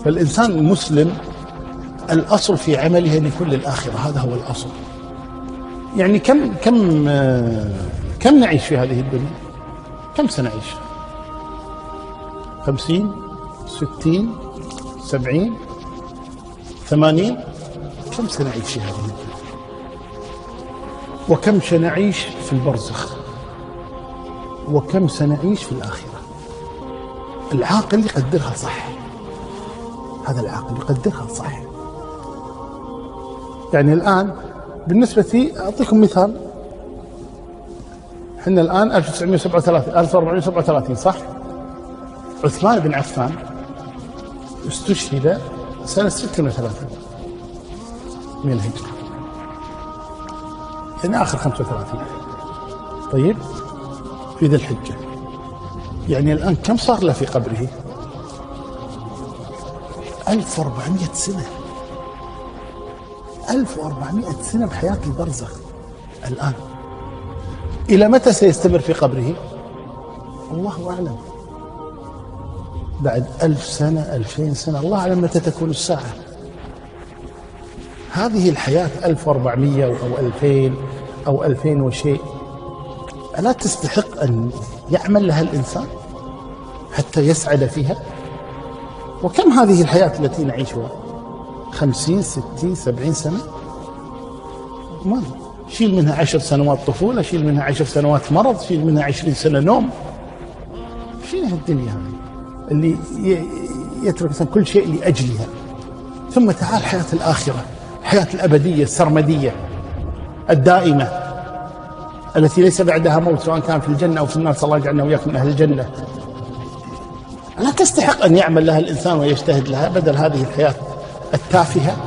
فالإنسان المسلم الأصل في عمله أن يكون للآخرة، هذا هو الأصل. يعني كم نعيش في هذه الدنيا؟ كم سنعيش؟ 50 60 70 80؟ كم سنعيش في هذه الدنيا؟ وكم سنعيش في البرزخ؟ وكم سنعيش في الآخرة؟ العاقل يقدرها صح، هذا العاقل يقدرها صح. يعني الآن بالنسبة لي أعطيكم مثال، احنا الآن 1937 1437 صح؟ عثمان بن عفان استشهد سنة 36 من الهجرة، يعني آخر 35. طيب في ذي الحجة، يعني الآن كم صار له في قبره؟ 1400 سنة. 1400 سنة بحياة البرزخ. الآن إلى متى سيستمر في قبره؟ الله أعلم. بعد 1000 سنة 2000 سنة الله أعلم متى تكون الساعة. هذه الحياة 1400 أو 2000 أو 2000 وشيء، ألا تستحق أن يعمل لها الإنسان حتى يسعد فيها؟ وكم هذه الحياة التي نعيشها؟ 50 60 70 سنة؟ ما شيل منها 10 سنوات طفولة، شيل منها 10 سنوات مرض، شيل منها 20 سنة نوم. شنو هالدنيا هذه اللي يترك كل شيء لأجلها؟ ثم تعال حياة الآخرة، الحياة الأبدية السرمدية الدائمة التي ليس بعدها موت، سواء كان في الجنة أو في النار. صلى الله يجعلنا وإياكم من أهل الجنة. لا تستحق أن يعمل لها الإنسان ويجتهد لها بدل هذه الحياة التافهة